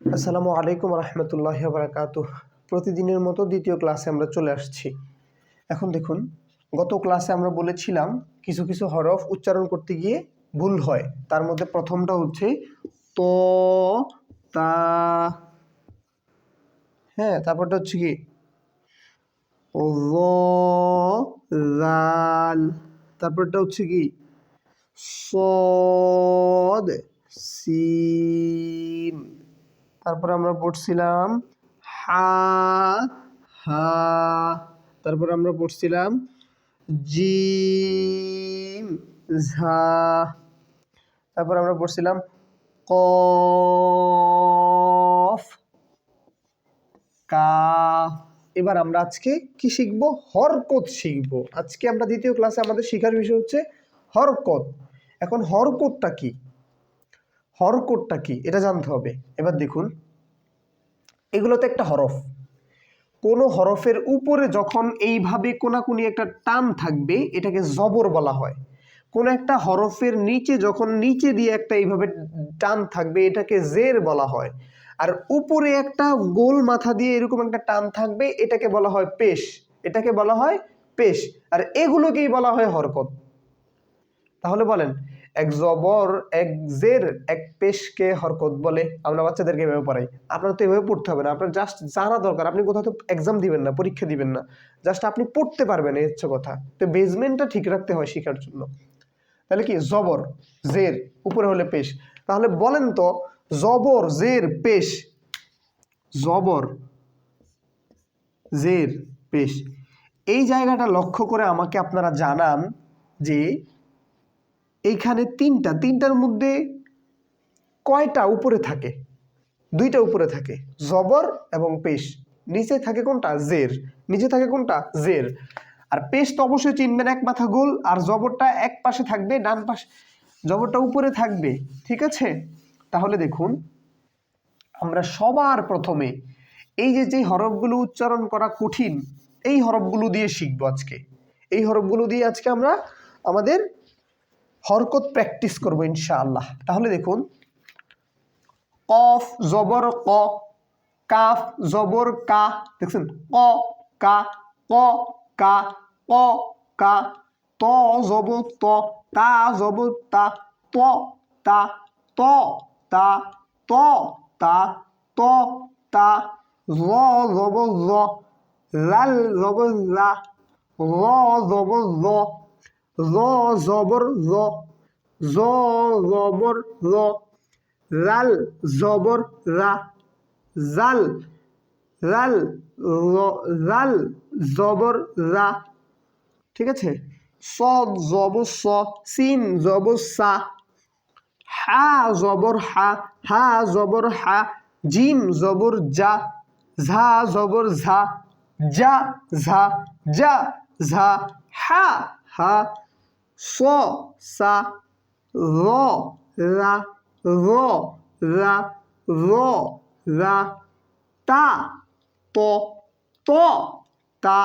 আসসালামু আলাইকুম রহমতুল্লাহি ওয়া বারাকাতুহু। প্রতিদিনের মতো দ্বিতীয় ক্লাসে আমরা চলে আসছি। এখন দেখুন, গত ক্লাসে আমরা বলেছিলাম কিছু কিছু হরফ উচ্চারণ করতে গিয়ে ভুল হয়। তার মধ্যে প্রথমটা হচ্ছে ত, তা, হ্যাঁ, তারপরটা হচ্ছে কি র, লাল, তারপরটা হচ্ছে কি সদ, সিন, তারপরে আমরা পড়ছিলাম হা, হা, তারপরে আমরা পড়ছিলাম জিম, ঝা, তারপর আমরা পড়ছিলাম কফ, কাফ। এবার আমরা আজকে কি শিখব? হরকত শিখব। আজকে আমরা দ্বিতীয় ক্লাসে আমাদের শেখার বিষয় হচ্ছে হরকত। এখন হরকতটা কি, হরকতটা কি এটা জানতে হবে। এবার দেখুন, এগুলো তো একটা হরফ। কোনো হরফের উপরে যখন এইভাবে কোনাকুনি একটা টান থাকবে এটাকে জবর বলা হয়। কোন একটা হরফের নিচে যখন নিচে দিয়ে একটা এইভাবে টান থাকবে এটাকে জের বলা হয়। আর উপরে একটা গোল মাথা দিয়ে এরকম একটা টান থাকবে এটাকে বলা হয় পেশ। এটাকে বলা হয় পেশ। আর এগুলোকেই বলা হয় হরকত। তাহলে বলেন, এক জবর, এক জের, এক পেশকে হরকত বলে। আমরা বাচ্চাদেরকে এভাবে পড়াই। আপনার তো এভাবে পড়তে হবে না, আপনার জাস্ট জানা দরকার। আপনি কোথাও তো এক্সাম দিবেন না, পরীক্ষা দিবেন না, জাস্ট আপনি পড়তে পারবেন, এই হচ্ছে কথা। তো বেসমেন্টটা ঠিক রাখতে হয় শেখার জন্য। তাহলে কি জবর, জের, উপরে হলে পেশ। তাহলে বলেন তো, জবর, জের, পেশ, জবর, জের, পেশ, এই জায়গাটা লক্ষ্য করে আমাকে আপনারা জানান যে এইখানে তিনটার মধ্যে কয়টা উপরে থাকে? দুইটা উপরে থাকে, জবর এবং পেশ। নিচে থাকে কোনটা? জের। নিচে থাকে কোনটা? জের। আর পেশ তো অবশ্যই চিনবেন, এক মাথা গোল। আর জবরটা এক পাশে থাকবে, ডান পাশে, জবরটা উপরে থাকবে। ঠিক আছে? তাহলে দেখুন, আমরা সবার প্রথমে এই যে হরফগুলো উচ্চারণ করা কঠিন, এই হরফগুলো দিয়ে শিখবো আজকে। এই হরফগুলো দিয়ে আজকে আমরা আমাদের হরকত প্র্যাকটিস করবো ইনশাআল্লাহ। তাহলে দেখুন, কফ জবর ক, কাফ জবর কা, দেখছেন? ক, কা, ক, কা, ক, কা, ত জবর ত, তা জবর তা, ত, তা, ত, তা, ত, তা, ত, তা, র জবর র, লাল জবর লা, র জবর র, র জবর র, জ জবর র, লাল জবর রা, জাল, লাল, লাল জবর রা। ঠিক আছে? সদ জবর স, সিন জবর সা, হা জবর হা, হা জবর হা, জিম জবর যা, ঝা জবর ঝা, যা ঝা, যা ঝা, হা হা, স সা, র রা, র রা, র রা, তা ত, ত তা,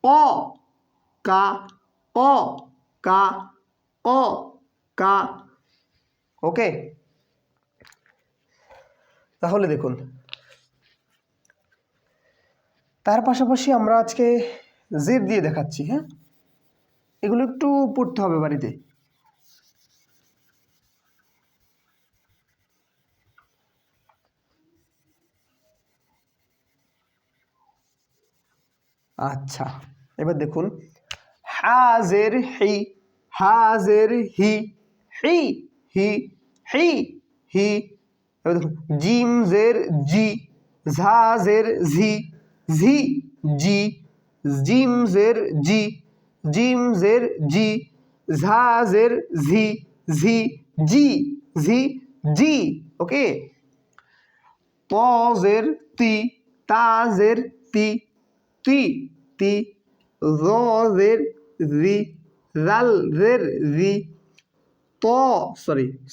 অ কা, অ কা, অ কা। ওকে? তাহলে দেখুন, তার পাশাপাশি আমরা আজকে জের দিয়ে দেখাচ্ছি। হ্যাঁ, এগুলো একটু পড়তে হবে বাড়িতে। আচ্ছা, এবার দেখুন, হাজের হি, হাজের হি, হি হি, হি হি। এবার দেখুন, জিম জের জি, ঝাজের ঝি, ঝি জি, জিম জের জি, জিম জের জি, ঝাজের ঝি, ঝি জি, ঝি জি। ওকে? তজের তি, তাজের তি, তি তি, জের রি, রাল জের রি,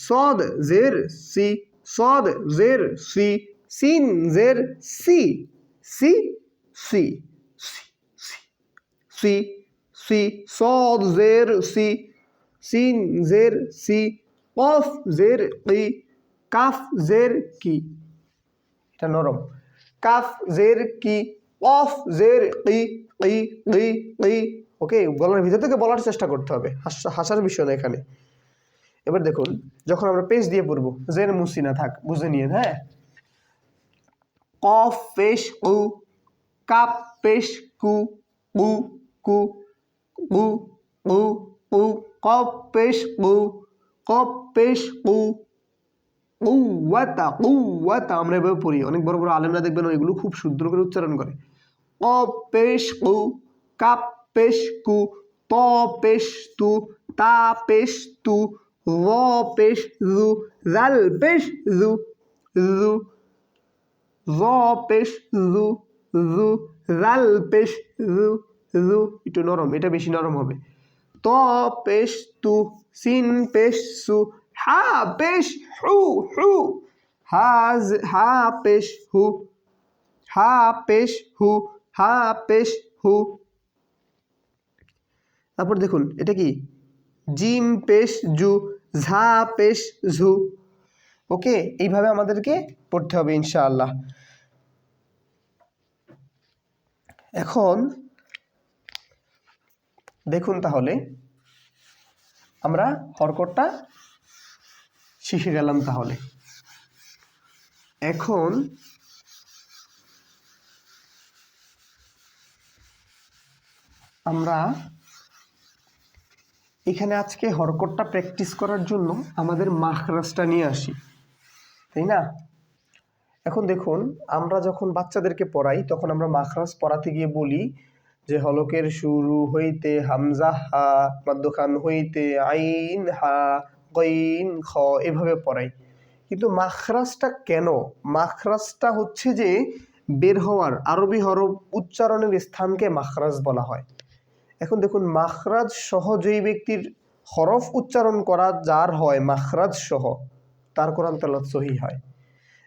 সদ জের সি, সদ জের সি, সিন জের সি, সি সি, সি সি, সদ জের সি, সিন জের সি, কফ জের কি, কাফ জের কি। এটা নরম। কাফ জের কি, অফ জের কি কি কি কি। ওকে, গলার ভিতর থেকে বলার চেষ্টা করতে হবে, হাসার বিষয় না এখানে। এবার দেখুন, যখন আমরা পেশ দিয়ে পড়বো, জের মুসিনা থাক, বুঝে নিয়ে। হ্যাঁ, কফ পেশ উ, কাপ পেশ কু, কু কু কু কু কু, কফ পেশ কু, কফ পেশ কু, কুওয়াতা কুওয়াতা। আমরা এভাবে পড়ি, অনেক বড় বড় আলেমরা দেখবেন এগুলো খুব সুন্দর করে উচ্চারণ করে। কফ পেশ কু, কাপ পেশ কু, ত পেশ তু, তা পেশ তু, র পেশ রু, জাল পেশ রু, রু, র পেশ রু, রু, জাল পেশ রু, রু। একটু নরম, এটা বেশি নরম হবে। ত পেশ তু, সিন পেশ সু, হা পেশ হু, হু, হা পেশ হু, হা পেশ হু, হা পেশ হু। তারপর দেখুন এটা কি, জিম পেশ জু, ঝা পেশ ঝু। ওকে, এইভাবে আমাদেরকে পড়তে হবে ইনশাআল্লাহ। এখন দেখুন, তাহলে আমরা হরকতটা শিখে গেলাম। তাহলে এখন আমরা এখানে আজকে হরকতটা প্র্যাকটিস করার জন্য আমাদের মাখরাজটা নিয়ে আসি, তাই না? এখন দেখুন, আমরা যখন বাচ্চাদেরকে পড়াই তখন আমরা মাখরাজ পড়াতে গিয়ে বলি যে হলকের শুরু হইতে হামজা হা, মধ্যখান হইতে আইন হা, গইন খ, এভাবে পড়াই। কিন্তু মাখরাজটা কেন? মাখরাজটা হচ্ছে যে বের হওয়ার আরবি হরফ উচ্চারণের স্থানকে মাখরাজ বলা হয়। এখন দেখুন, মাখরাজ সহ যেই ব্যক্তির হরফ উচ্চারণ করা যার হয় মাখরাজ সহ, তার কোরআন তেলাওয়াত সহিহ হয়।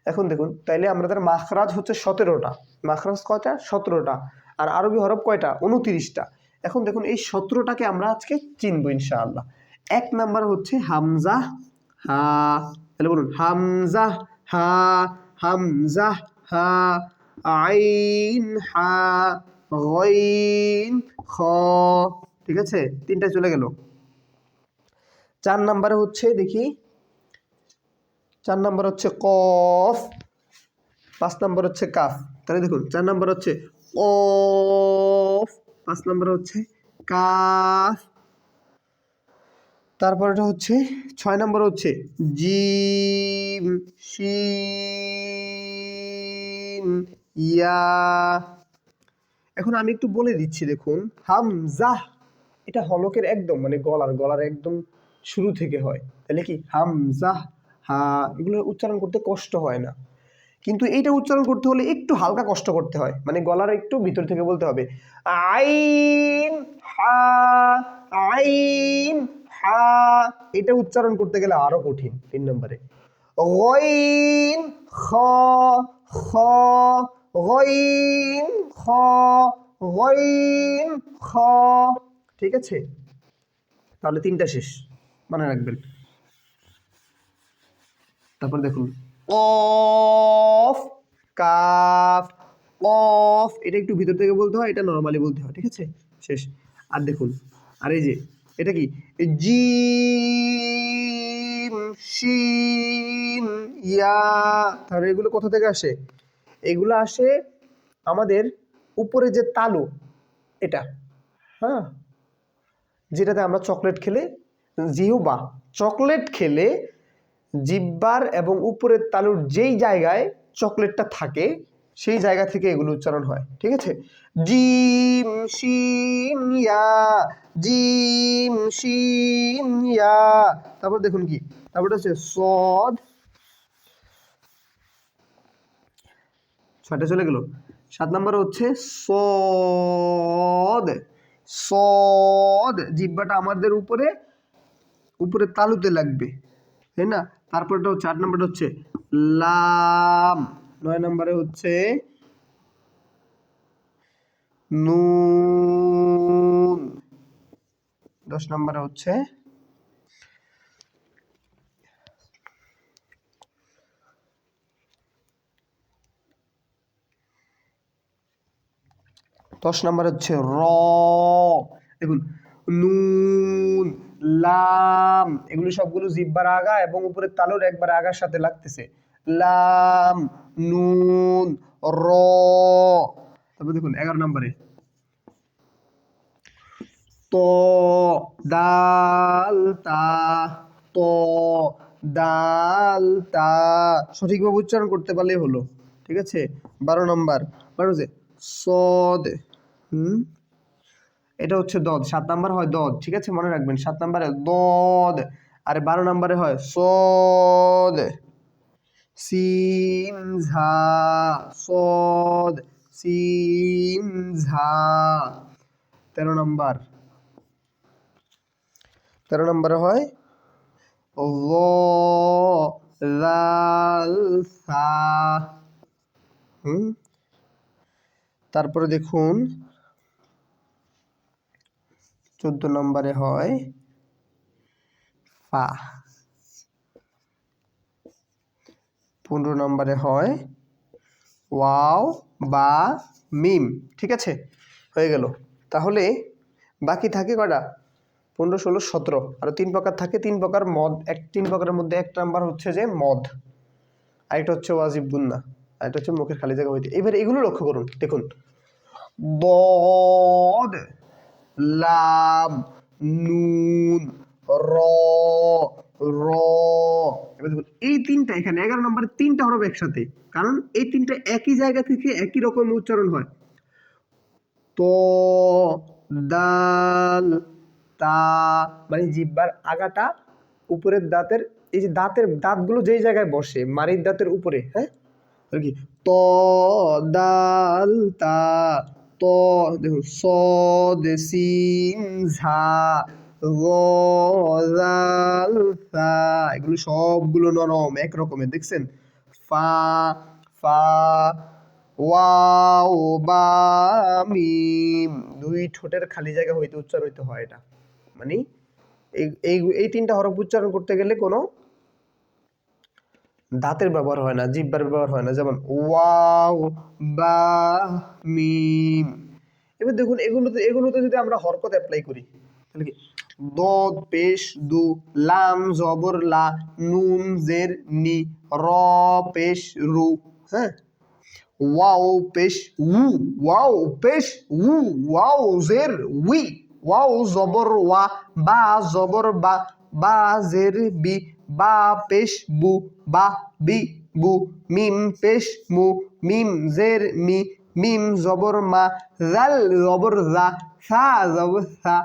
এখন দেখুন, তাইলে আমাদের মাখরাজ হচ্ছে 17টা, মাখরাজ কয়টা? 17টা। আর আরবি হরফ কয়টা? 29টা। এখন দেখুন, এই 17টাকে আমরা আজকে চিনবো ইনশাআল্লাহ। 1 নাম্বার হচ্ছে হামজা হা, তাহলে বলুন হামজা হা, হামজা হা, আইন হা, গইন খ। ঠিক আছে, 3টা চলে গেল। 4 নাম্বারে হচ্ছে, দেখি, 4 নাম্বার হচ্ছে কফ, 5 নাম্বার হচ্ছে কাফ। তাহলে দেখুন, 4 নাম্বার হচ্ছে কফ, 5 নাম্বার হচ্ছে কাফ, তারপর এটা হচ্ছে 6 নাম্বার হচ্ছে জিম শিন ইয়া। এখন আমি একটু বলে দিচ্ছি, দেখুন হামজা, এটা হলকের একদম মানে গলার একদম শুরু থেকে হয়, তাহলে কি হামজা হা, এগুলো উচ্চারণ করতে কষ্ট হয় না। কিন্তু এইটা উচ্চারণ করতে হলে একটু হালকা কষ্ট করতে হয়, মানে গলার একটু ভিতর থেকে বলতে হবে আইন হা, আইন হা। এটা উচ্চারণ করতে গেলে আরো কঠিন। 3 নম্বরে গইন খ, খ, গইন খ, গইন খ। ঠিক আছে, তাহলে 3টা শেষ, মনে রাখবেন। তারপর দেখুন কফ, কাফ, কফ, এটা একটু ভিতর থেকে বলতে হয়, এটা নরমালি বলতে হয়। ঠিক আছে, শেষ। আর দেখুন, আর এই যে এটা কি, জিম শিন ইয়া। তাহলে এগুলো কোথা থেকে আসে? এগুলো আসে আমাদের উপরে যে তালু, এটা, হ্যাঁ, যেটাতে আমরা চকলেট খেলে, জিহ্বা, চকলেট খেলে জিহ্বার এবং উপরের তালুর যেই জায়গায় চকলেটটা থাকে সেই জায়গা থেকে এগুলো উচ্চারণ হয়। ঠিক আছে, জিম শিন ইয়া, জিম শিন ইয়া। তারপর দেখুন কি, তারপর হচ্ছে সদ, 6টা চলে গেল। 7 নম্বর হচ্ছে সদ, সদ, জিহ্বাটা আমাদের উপরে তালুতে লাগবে, তাই না? তারপরটা হচ্ছে 8 নম্বরটা হচ্ছে লাম, 9 নম্বরে হচ্ছে নুন, 10 নম্বরে হচ্ছে 10 নাম্বার হচ্ছে র। দেখুন নুন, লাম, এগুলো সবগুলো জিহ্বার আগা এবং উপরের তালুর একবার আগার সাথে লাগতেছে। লাম, নুন, র। তারপর দেখুন 11 নম্বরে ত, দাল, তা, ত, দাল, তা, সঠিকভাবে উচ্চারণ করতে পারলেই হলো। ঠিক আছে। 12 নম্বর, 12 যে সদ, এটা হচ্ছে দদ। 7 নাম্বার হয় দদ, ঠিক আছে, মনে রাখবেন। 7 নাম্বারে দদ, আর 12 নাম্বারে হয় সদ। সিন, ঝা, সদ, সিন, ঝা। 13 নাম্বার, 13 নম্বরে হয় ল, লাল, সা। তারপরে দেখুন 14 নম্বরে হয় ফা। 15 নম্বরে হয় ওয়াও বা মিম। ঠিক আছে, হয়ে গেল। তাহলে বাকি থাকে কয়টা? 15, 16, 17। আরো 3 প্রকার থাকে। 3 প্রকার মদ, 3 প্রকারের মধ্যে 1 নাম্বার হচ্ছে যে মদ, আরেকটা হচ্ছে ওয়াজিব গুন্না, আরেকটা হচ্ছে মুখের খালি জায়গা হইতে। এবার এগুলো লক্ষ্য করুন। দেখুন দদ, লাম, নুন, র, র। এবার দেখুন এই তিনটা, এখানে 11 নম্বরের 3টা হরফ একসাথে, কারণ এই 3টা একই জায়গা থেকে একই রকম উচ্চারণ হয়। তো, দাল, তা, মানে জিহ্বার আগাটা উপরের দাঁতের, এই যে দাঁতগুলো যেই জায়গায় বসে মাড়ির দাঁতের উপরে, হ্যাঁ, কি ত, দাল, তা, ত। দেখুন সদ, সিন, ঝা, র, জাল, সা, এগুলো সবগুলো নরম এক রকমের, দেখছেন। ফা, ফা, ওয়াও বা মিম, 2 ঠোঁটের খালি জায়গা হইতে উচ্চারিত হয় এটা। মানে এই 3টা হরফ উচ্চারণ করতে গেলে কোনো দাঁতের ব্যবহার হয় না, জিহ্বার ব্যবহার হয় না। যেমন ওয়াও বা মিম। এবার দেখুন এগুলোতে যদি আমরা হরকত অ্যাপ্লাই করি তাহলে কি দদ পেশ দু, লাম জবর লা, নুন জের নি, র পেশ রু, হ্যাঁ, ওয়াও পেশ উ, ওয়াও পেশ উ, ওয়াও জের উই, ওয়াও জবর ওয়া, বা জবর বা, বা জের বি, বা পেশ বু, বা বি বু, মিম পেশ মু, মিম জের মি, মিম জবর মা, জাল জবর জা, সা জবর সা,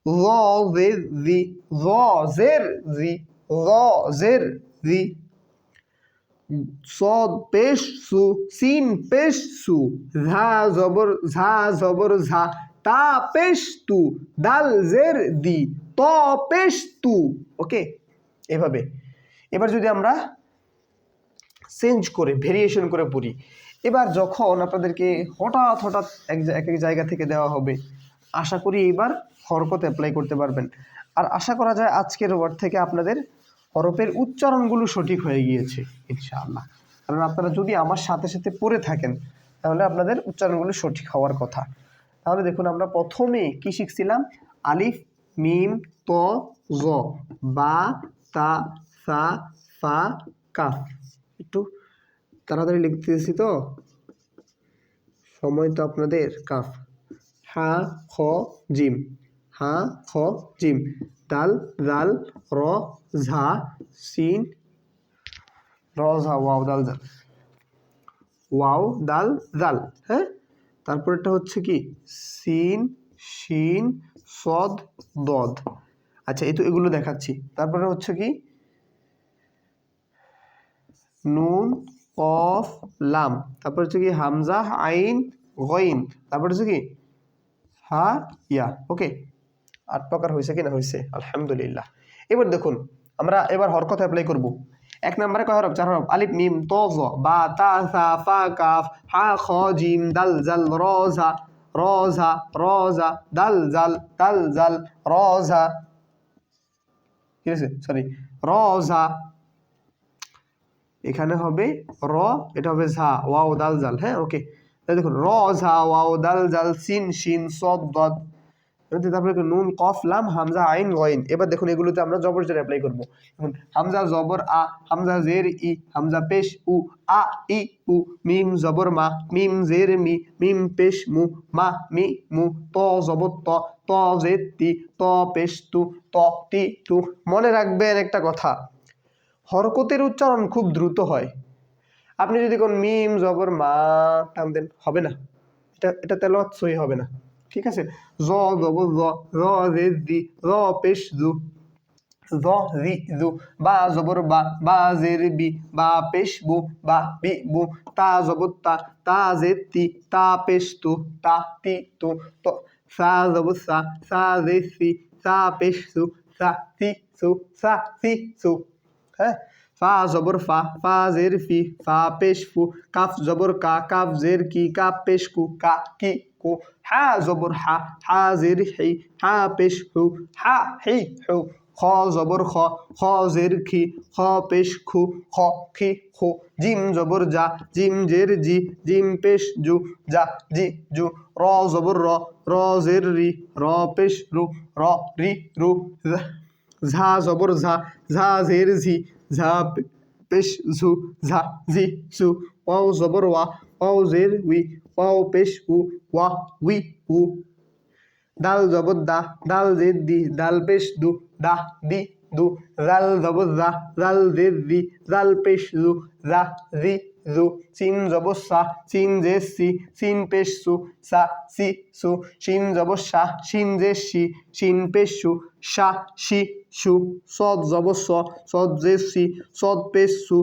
জ জের জি, জ জের জি, জ জের জি, সদ পেশ সু, সিন পেশ সু, ঝা জবর ঝা, তা পেশ তু, দাল জের দি, ত পেশ তু। ওকে, এভাবে। এবার যদি আমরা চেঞ্জ করে ভেরিয়েশন করে পড়ি, এবার যখন আপনাদেরকে হঠাৎ এক এক জায়গা থেকে দেওয়া হবে, আশা করি এইবার হরকত অ্যাপ্লাই করতে পারবেন। আর আশা করা যায় আজকের ওয়ার্ড থেকে আপনাদের হরফের উচ্চারণগুলো সঠিক হয়ে গিয়েছে ইনশাআল্লাহ। কারণ আপনারা যদি আমার সাথে সাথে পড়ে থাকেন তাহলে আপনাদের উচ্চারণগুলো সঠিক হওয়ার কথা। তাহলে দেখুন আমরা প্রথমে কি শিখছিলাম? আলিফ, মিম, ত, জ, বা, তা, সা, ফা, কাফ। একটু তাড়াতাড়ি লিখতেছি তো, সময় তো আপনাদের। কাফ, হা, খ, জিম, হা, খ, জিম, দাল, জাল, র, ঝা, সিন, র, ঝা, ওয়াও, দাল, জাল, ওয়াও, দাল, জাল, হ্যাঁ। তারপরেরটা হচ্ছে কি সিন, শিন, সদ, দদ। আচ্ছা, এগুলো দেখাচ্ছি। তারপরে হচ্ছে কি নুন, কফ, লাম, তারপর হচ্ছে কি হামজা, আইন, গইন, তারপর হচ্ছে কি হা, ইয়া। ওকে, 8 প্রকার হয়েছে কিনা? হয়েছে, আলহামদুলিল্লাহ। এবার দেখুন আমরা এবার হরকত অ্যাপ্লাই করব। 1 নম্বরে কয় হরফ? 4 হরফ। আলিফ, মিম, ত, জ, বা, তা, সা, ফা, কাফ, হা, খ, জিম, দাল, জাল, র, ঝা, র, ঝা, র, ঝা, দাল, জাল, দাল, জাল, র, ঝা, ঠিক আছে, সরি, র, ঝা, এখানে হবে র, এটা হবে ঝা, ওয়াও, দাল, জাল, হ্যাঁ। ওকে, দেখুন র ঝা ওয়াও দাল জাল সিন শিন সদ দদ, তারপরে নুন কফ লাম হামজা আইন গইন। এবার দেখুন এগুলোতে আমরা জবর জের অ্যাপ্লাই করবো। দেখুন হামজা জবর আ, হামজা জের ই, হামজা পেশ উ, আ ই উ, মিম জবর মা, মিম জের মি, মিম পেশ মু, মা মি মু, ত জবর ত, ত জের তি, ত পেশ তু, ত তি তু। মনে রাখবেন একটা কথা, হরকতের উচ্চারণ খুব দ্রুত হয়। আপনি যদি কোন মিম জবর মা টান দেন হবে না, এটা তেলাওয়াত সহি হবে না। ঠিক আছে, জ জবর জ, র জের জি, র পেশ জু, জ জি জু, বা জবর বা, বা জের বি, বা পেশ বু, বা বি বু, তা জবর তা, তা জের তি, তা পেশ তু, তা তি তু, তো সা জবর সা, সা জের সি, সা পেশ সু, সা সি সু, সা সি সু। হ্যাঁ, ফা জবর ফা, ফা জের ফি, ফা পেশ ফু, কাফ জবর কা, কাফ জের কি, কাফ পেশ কু, কা কি কু। হা জবর হা, হা জের হি, হা পেশ হু, হা হি হু। খ জবর খ, খ জের খি, খ পেশ খু, খ খি খু। জিম জবর যা, জিম জের জি, জিম পেশ জু, যা জি জু। র জবর র, র জের রি, র পেশ রু, র রি রু। ঝা জবর ঝা, ঝা জের ঝি, ঝা পেশ ঝু, ঝা ঝি ঝু। ওয়াও জবর ওয়া, ওয়াও জের উই, ওয়াও পেশ উ, ওয়া উই উ। দাল জবর দা, দাল জের দি, দাল পেশ দু, দা দি দু। জাল জবর জা, জাল জের দি, জাল পেশ জু, জা জি জু। সিন জবর সা, সিন জের সি, সিন পেশ সু, সা সি সু। শিন জবর সা, শিন জের সি, শিন পেশ সু, সা সি সু। সদ জবর স, সদ জের সি, সদ পেশ সু,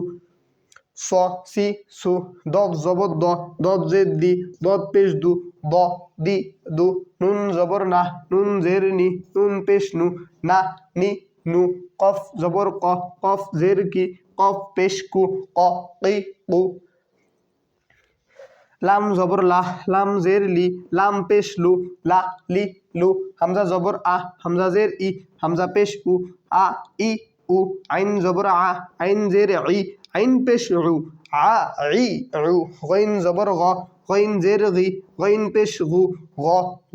স সি সু। দদ জবর দ, দদ জের দি, দদ পেশ দু, দ দি দু। নুন জবর না, নুন জের নি, নুন পেশ নু, না নি নু। কফ জবর ক, কফ জের কি, কফ পেশ কু, ক কি কু। লাম জবর লা, লাম জের লি, লাম পেশ লু, লা লি লু। হামজা জবর আ, হামজা জের ই, হামজা পেশ উ, আ ই উ। আইন জবর আ, আইন জের ই, আইন পেশ উ, আ ই উ। গইন জবর গ, গইন জের গি, গইন পেশ গু, গ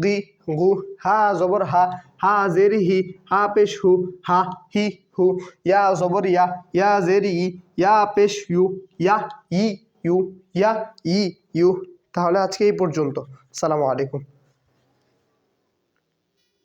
গি গু। হা জবর হা, হা জের হি, হা পেশ হু, হা হি হু। ইয়া জবর ইয়া, ইয়া জের ই, ইয়া পেশ ইউ, ইয়া ই ইউ, ইয়া ই ইউ। তাহলে আজকে এই পর্যন্ত। আসসালামু আলাইকুম।